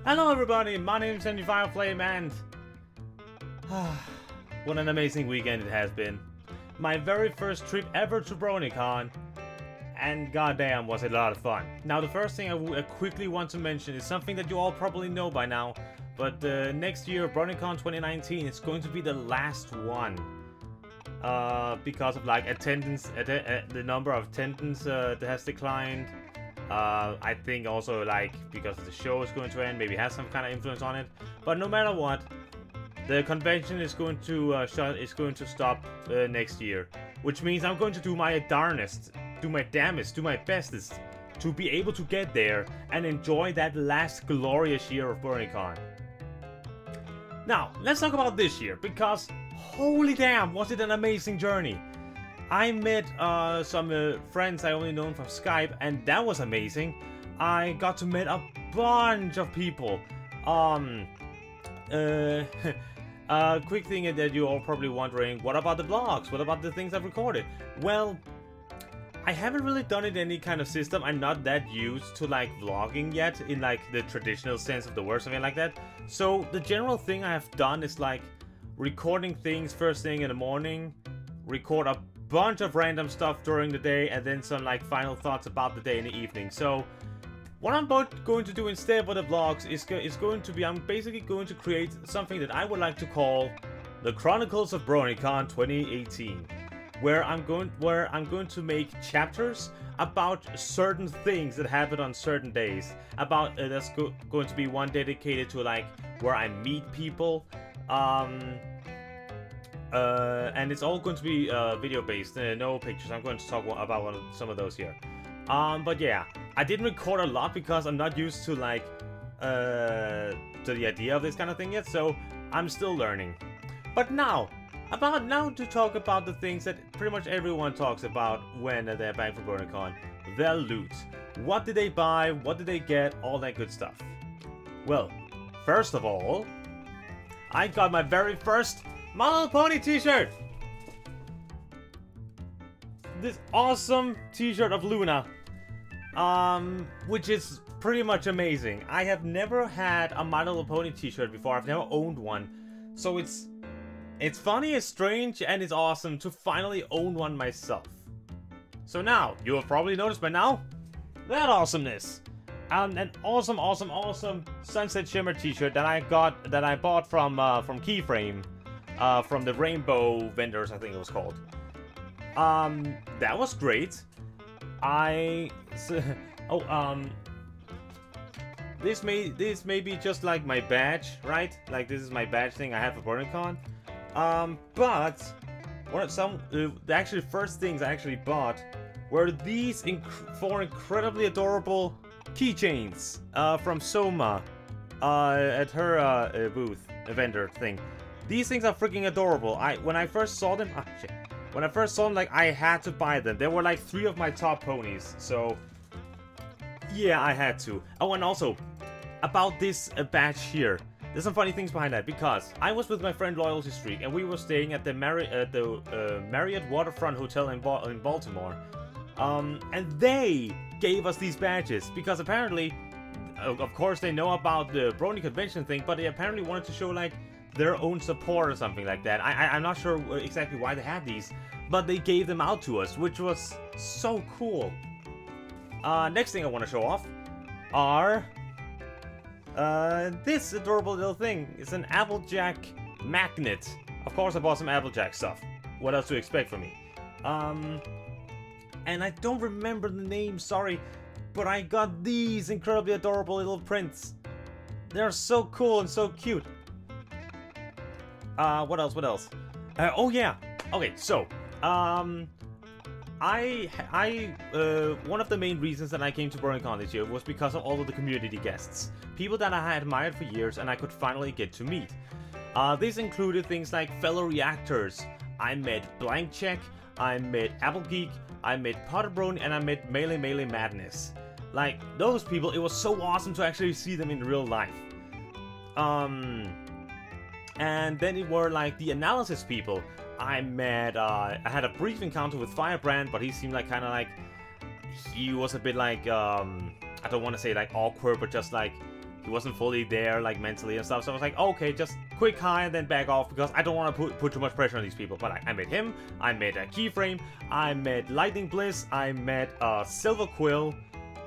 Hello everybody, my name is JohnnyFerno and what an amazing weekend it has been. My very first trip ever to BronyCon, and goddamn was it a lot of fun. Now the first thing I quickly want to mention is something that you all probably know by now, but next year BronyCon 2019 is going to be the last one. Because of like attendance, the number of attendance that has declined. I think also like because the show is going to end, maybe has some kind of influence on it. But no matter what, the convention is going to stop next year, which means I'm going to do my darnest, do my damnest, do my bestest to be able to get there and enjoy that last glorious year of BronyCon. Now let's talk about this year, because holy damn, was it an amazing journey! I met some friends I only known from Skype, and that was amazing. I got to meet a bunch of people. Quick thing that you're all probably wondering, what about the vlogs? What about the things I've recorded? Well, I haven't really done it in any kind of system. I'm not that used to like vlogging yet, in like the traditional sense of the word, something like that. So the general thing I have done is like recording things first thing in the morning, record a bunch of random stuff during the day, and then some like final thoughts about the day in the evening. So what I'm going to do instead of the vlogs is going to be, I'm basically going to create something that I would like to call the Chronicles of BronyCon 2018, where I'm going to make chapters about certain things that happen on certain days. About that's going to be one dedicated to like where I meet people. And it's all going to be video based, no pictures. I'm going to talk about some of those here. But yeah, I didn't record a lot because I'm not used to like to the idea of this kind of thing yet, so I'm still learning. But now to talk about the things that pretty much everyone talks about when they're back from BronyCon: their loot. What did they buy? What did they get? All that good stuff. Well, first of all, I got my very first My Little Pony t-shirt! This awesome t-shirt of Luna. Which is pretty much amazing. I have never had a My Little Pony t-shirt before. I've never owned one. So it's funny, it's strange, and it's awesome to finally own one myself. So now, you have probably noticed by now, that awesomeness. An awesome Sunset Shimmer t-shirt that I bought from Keyframe. From the Rainbow Vendors, I think it was called. That was great. This may be just like my badge, right? Like this is my badge thing I have for BronyCon. But one of the actually first things I actually bought were these four incredibly adorable keychains from Soma at her booth, vendor thing. These things are freaking adorable. When I first saw them, like I had to buy them. They were like 3 of my top ponies, so yeah, I had to. Oh, and also about this badge here. There's some funny things behind that, because I was with my friend Loyalty Streak, and we were staying at the Marriott Waterfront Hotel in Baltimore, and they gave us these badges because apparently, of course, they know about the Brony convention thing, but they apparently wanted to show like their own support or something like that. I'm not sure exactly why they had these, but they gave them out to us, which was so cool. Next thing I want to show off are this adorable little thing. It's an Applejack magnet. Of course I bought some Applejack stuff. What else do you expect from me? And I don't remember the name, sorry, but I got these incredibly adorable little prints. They're so cool and so cute. What else? Oh yeah. Okay, so, one of the main reasons that I came to BronyCon this year was because of all of the community guests. People that I had admired for years and I could finally get to meet. This included things like fellow reactors. I met Blank Check, I met Apple Geek, I met Potterbrony, and I met Melee Madness. Like, those people, it was so awesome to actually see them in real life. And then it were like the analysis people. I had a brief encounter with Firebrand, but he seemed like kind of like, he was a bit like, I don't want to say like awkward, but just like he wasn't fully there, like, mentally and stuff. So I was like, okay, just quick hi and then back off, because I don't want to put too much pressure on these people. But I met him, I met Keyframe, I met Lightning Bliss, I met Silver Quill,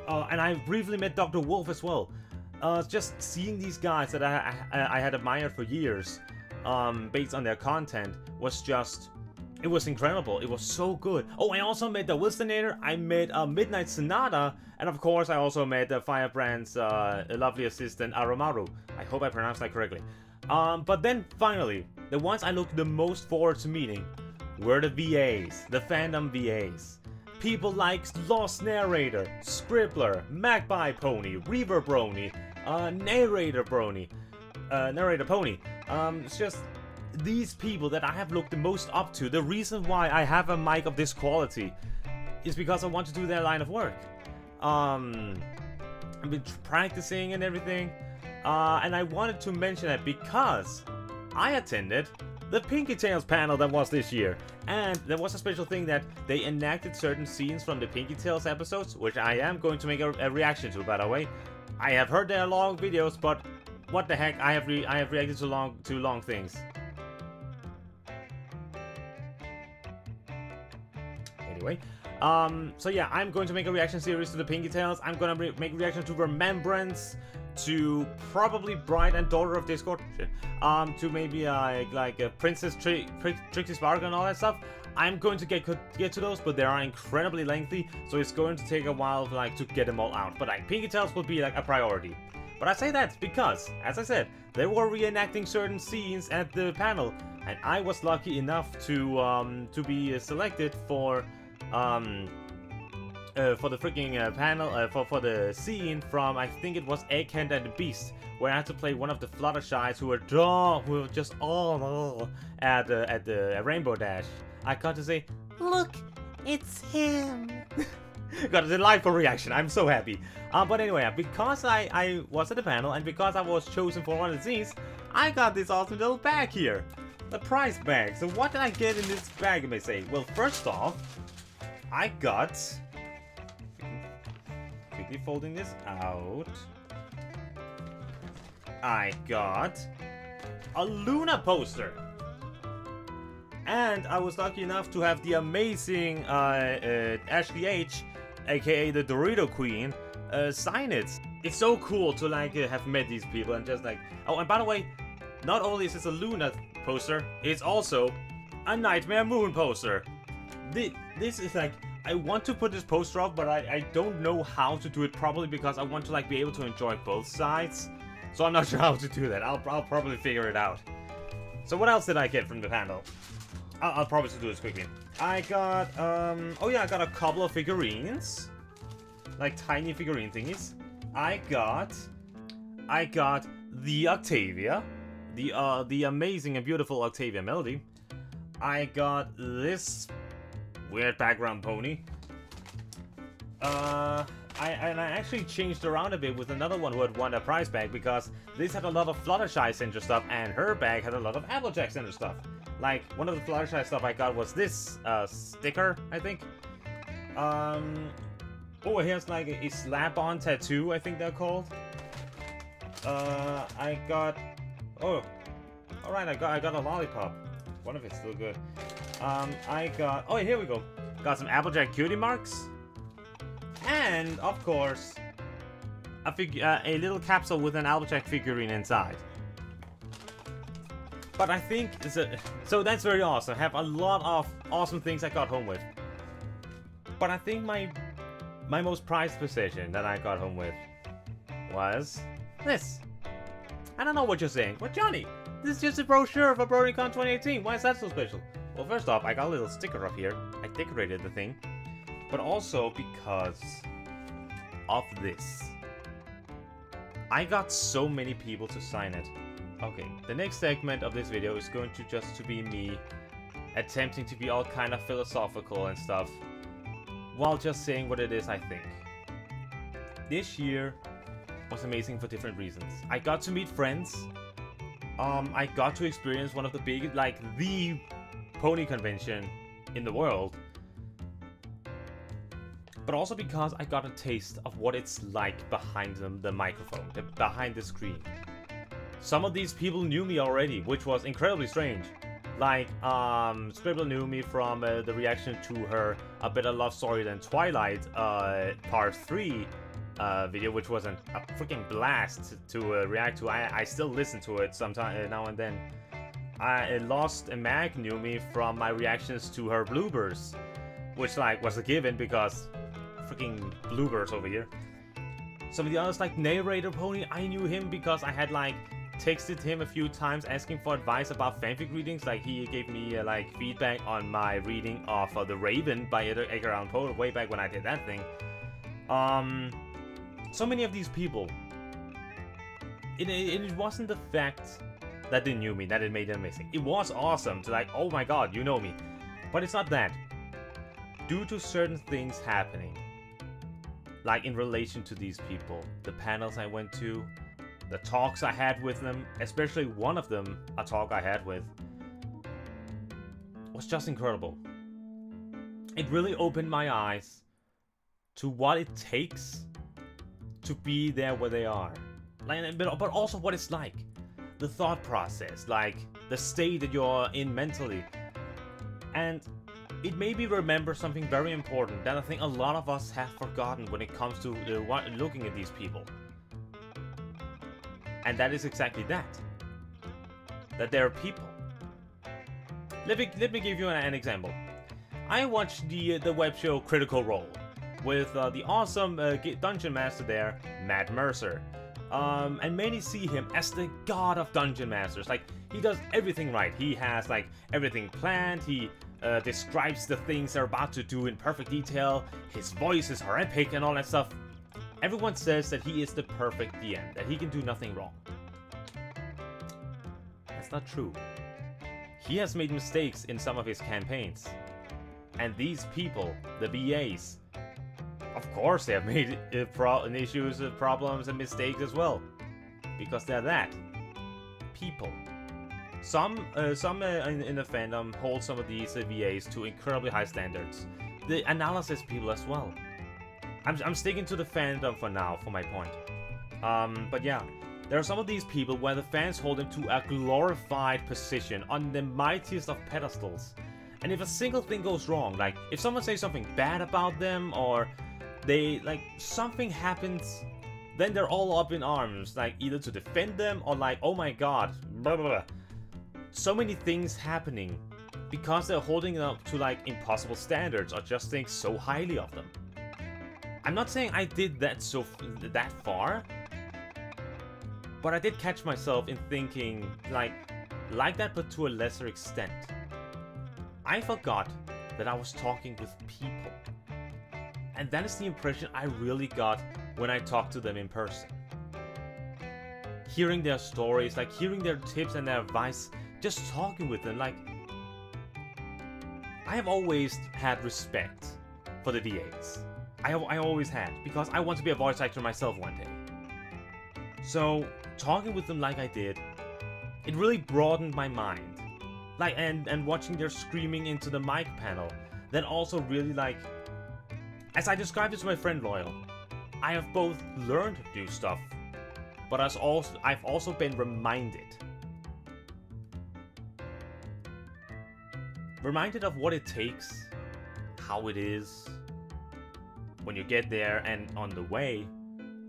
and I briefly met Dr. Wolf as well. Just seeing these guys that I had admired for years, based on their content, was just... It was incredible. It was so good. Oh, I also met the Wilsonator. I met Midnight Sonata. And of course, I also met Firebrand's lovely assistant, Aromaru. I hope I pronounced that correctly. But then, finally, the ones I looked the most forward to meeting were the VAs. The fandom VAs. People like Lost Narrator, Scribbler, Magpie Pony, Reaver Brony, Narrator Brony, Narrator Pony. It's just... These people that I have looked the most up to, the reason why I have a mic of this quality is because I want to do their line of work. I've been practicing and everything, and I wanted to mention that because I attended the Pinky Tales panel that was this year, and there was a special thing that they enacted certain scenes from the Pinky Tales episodes, which I am going to make a reaction to, by the way. I have heard their long videos, but what the heck, I have reacted to long things. Anyway, so yeah, I'm going to make a reaction series to the Pinky Tales. I'm gonna make a reaction to Remembrance, to probably Bride and Daughter of Discord, to maybe like Princess Trixie Sparkle and all that stuff. I'm going to get to those, but they are incredibly lengthy, so it's going to take a while like to get them all out. But like Pinky Tales will be like a priority. But I say that because, as I said, they were reenacting certain scenes at the panel, and I was lucky enough to be selected for the freaking panel, for the scene from, I think it was Egghead and the Beast, where I had to play one of the Fluttershy's who were just all at the Rainbow Dash. I got to say, look, it's him. Got a delightful reaction. I'm so happy. But anyway, because I was at the panel and because I was chosen for one of the scenes, I got this awesome little bag here. The prize bag. So what did I get in this bag, you may say? Well, first off, I got... Quickly folding this out. I got a Luna poster. And I was lucky enough to have the amazing Ashley H, aka the Dorito Queen, sign it. It's so cool to like have met these people and just like... Oh, and by the way, not only is this a Luna poster, it's also a Nightmare Moon poster. This is like... I want to put this poster up, but I don't know how to do it properly because I want to like be able to enjoy both sides. So I'm not sure how to do that. I'll probably figure it out. So what else did I get from the panel? I'll promise to do this quickly. I got, oh yeah, I got a couple of figurines. Like tiny figurine thingies. I got the Octavia. The amazing and beautiful Octavia Melody. I got this weird background pony. I actually changed around a bit with another one who had won a prize bag because this had a lot of Fluttershy Center stuff and her bag had a lot of Applejack Center stuff. Like, one of the Fluttershy stuff I got was this sticker, I think. Oh, here's like a slap-on tattoo, I think they're called. I got... Oh, alright, I got a lollipop. One of it's still good. I got... Oh, here we go. Got some Applejack cutie marks. And, of course, a little capsule with an Applejack figurine inside. But I think... So that's very awesome. I have a lot of awesome things I got home with. But I think my most prized possession that I got home with was this. I don't know what you're saying. But Johnny, this is just a brochure for BronyCon 2018. Why is that so special? Well, first off, I got a little sticker up here. I decorated the thing. But also because of this. I got so many people to sign it. Okay, the next segment of this video is going to just to be me attempting to be all kind of philosophical and stuff, while just saying what it is I think. This year was amazing for different reasons. I got to meet friends. I got to experience one of the big, like the pony convention in the world. but also because I got a taste of what it's like behind the microphone, behind the screen. Some of these people knew me already, which was incredibly strange. Like, Scribble knew me from the reaction to her A Better Love Story Than Twilight Part 3 video, which was a freaking blast to react to. I still listen to it sometime now and then. Lost Mag knew me from my reactions to her bloopers, which like was a given because freaking bloopers over here. Some of the others, like Narrator Pony, I knew him because I had like texted him a few times asking for advice about fanfic readings. Like he gave me like feedback on my reading of The Raven by Edgar Allan Poe way back when I did that thing. So many of these people, it wasn't the fact that they knew me that it made them amazing. It was awesome to like, oh my god, you know me. But it's not that. Due to certain things happening, like in relation to these people, the panels I went to, the talks I had with them, especially one of them, a talk I had with, was just incredible. It really opened my eyes to what it takes to be there where they are. Like, but also what it's like. The thought process, like the state that you're in mentally. And it made me remember something very important that I think a lot of us have forgotten when it comes to looking at these people. And that is exactly that. That there are people. Let me give you an example. I watched the web show Critical Role with the awesome dungeon master there, Matt Mercer. And many see him as the god of dungeon masters. Like, he does everything right. He has like everything planned. He describes the things they're about to do in perfect detail. His voices are epic and all that stuff. Everyone says that he is the perfect DM, that he can do nothing wrong. That's not true. He has made mistakes in some of his campaigns. And these people, the BAs, of course they have made issues, problems, and mistakes as well. Because they're that. People. Some in the fandom hold some of these VAs to incredibly high standards. The analysis people as well. I'm sticking to the fandom for now, for my point. But yeah, there are some of these people where the fans hold them to a glorified position on the mightiest of pedestals. And if a single thing goes wrong, like if someone says something bad about them, or they, like, something happens, then they're all up in arms, like either to defend them or like, oh my god, blah blah blah. So many things happening because they're holding up to like impossible standards or just think so highly of them. I'm not saying I did that that far, but I did catch myself in thinking like that, but to a lesser extent. I forgot that I was talking with people. And that is the impression I really got when I talked to them in person. Hearing their stories, like hearing their tips and their advice, just talking with them, like... I have always had respect for the VAs. I always had, because I want to be a voice actor myself one day. So, talking with them like I did, it really broadened my mind. Like, and watching their screaming into the mic panel, then also really like... As I described it to my friend Loyal, I have both learned new stuff, but I've also been reminded. Reminded of what it takes, how it is, when you get there and on the way,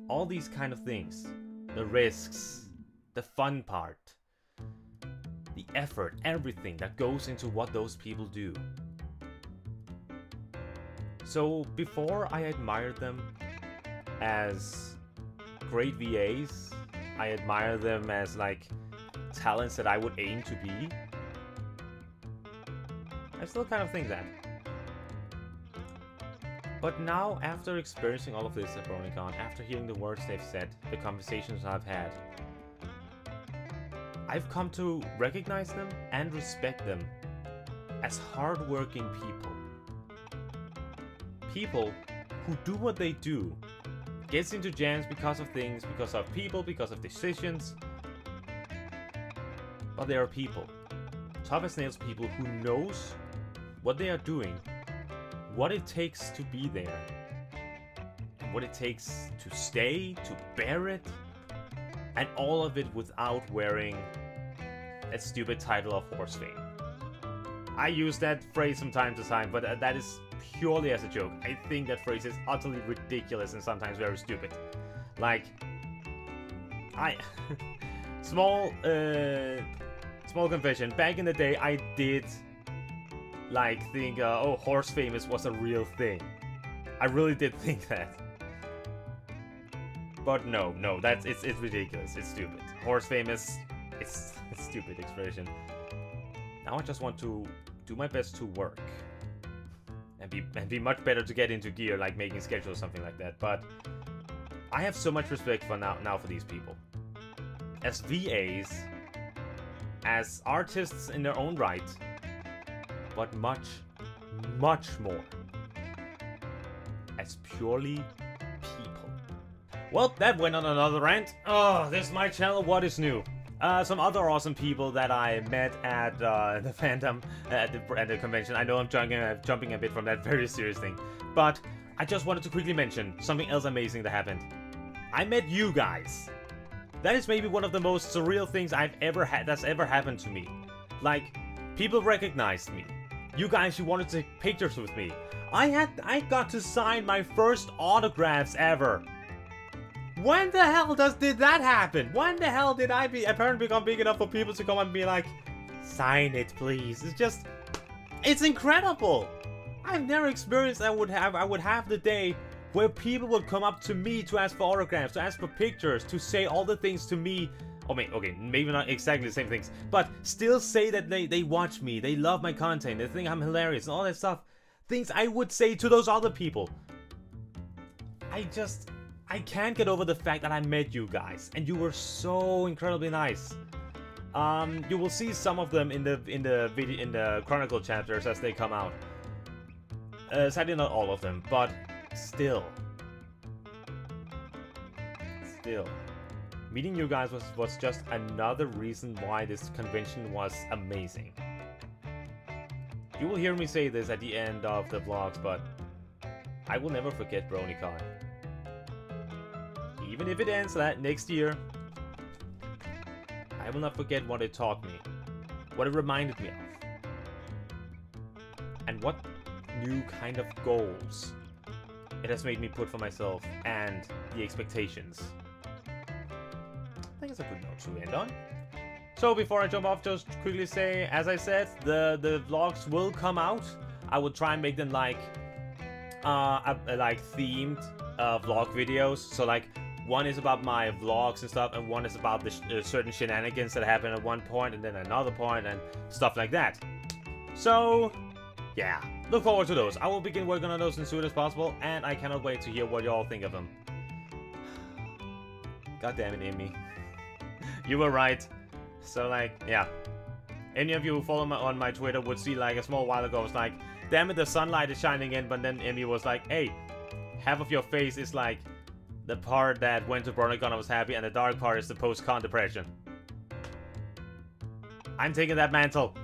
all these kind of things. The risks, the fun part, the effort, everything that goes into what those people do. So before I admired them as great VAs, I admire them as like talents that I would aim to be. I still kind of think that. But now, after experiencing all of this at BronyCon, after hearing the words they've said, the conversations I've had, I've come to recognize them and respect them as hardworking people. People who do what they do, gets into jams because of things, because of people, because of decisions. But there are people, tough as nails people, who knows what they are doing, what it takes to be there, what it takes to stay, to bear it, and all of it without wearing a stupid title of horse fame. I use that phrase from time to time, but that is purely as a joke. I think that phrase is utterly ridiculous and sometimes very stupid. Like, small confession. Back in the day, I did like think, oh, horse famous was a real thing. I really did think that. But no, it's ridiculous. It's stupid. Horse famous, it's a stupid expression. Now I just want to do my best to work and be much better to get into gear, like making schedules or something like that. But I have so much respect for now for these people. As VAs, as artists in their own right, but much, much more as purely people. Well, that went on another rant. Oh, this is my channel, what is new? Some other awesome people that I met at the fandom, at the convention. I know I'm jumping a bit from that very serious thing, but I just wanted to quickly mention something else amazing that happened. I met you guys. That is maybe one of the most surreal things that's ever happened to me. Like, people recognized me. You guys who wanted to take pictures with me. I got to sign my first autographs ever. When the hell did that happen? When the hell did I apparently become big enough for people to come and be like, sign it please? It's incredible. I've never experienced I would have the day where people would come up to me to ask for autographs, to ask for pictures, to say all the things to me. I mean, okay, maybe not exactly the same things, but still say that they watch me, they love my content, they think I'm hilarious and all that stuff. Things I would say to those other people. I can't get over the fact that I met you guys, and you were so incredibly nice. You will see some of them in the Chronicle chapters as they come out. Sadly, not all of them, but still, meeting you guys was just another reason why this convention was amazing. You will hear me say this at the end of the vlogs, but I will never forget BronyCon. Even if it ends that next year, I will not forget what it taught me, what it reminded me of, and what new kind of goals it has made me put for myself and the expectations. I think it's a good note to end on. So before I jump off, just quickly say, as I said, the vlogs will come out. I will try and make them like themed vlog videos. So like, one is about my vlogs and stuff, and one is about the certain shenanigans that happen at one point, and then another point, and stuff like that. So, yeah, look forward to those. I will begin working on those as soon as possible, and I cannot wait to hear what you all think of them. God damn it, Amy. You were right. So, like, yeah. Any of you who follow on my Twitter would see, like, a small while ago, I was like, damn it, the sunlight is shining in, but then Amy was like, hey, half of your face is, like, the part that went to BronyCon and was happy, and the dark part is the post-con depression. I'm taking that mantle.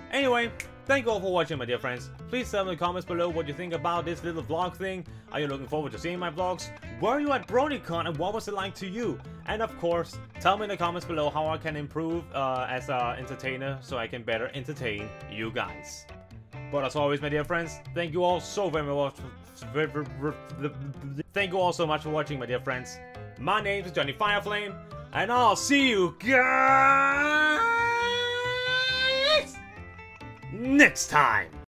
Anyway, thank you all for watching, my dear friends. Please tell me in the comments below what you think about this little vlog thing. Are you looking forward to seeing my vlogs? Were you at BronyCon and what was it like to you? And of course, tell me in the comments below how I can improve as an entertainer so I can better entertain you guys. But as always, my dear friends, thank you all so very much. Thank you all so much for watching, my dear friends. My name is Johnny Fireflame, and I'll see you guys next time.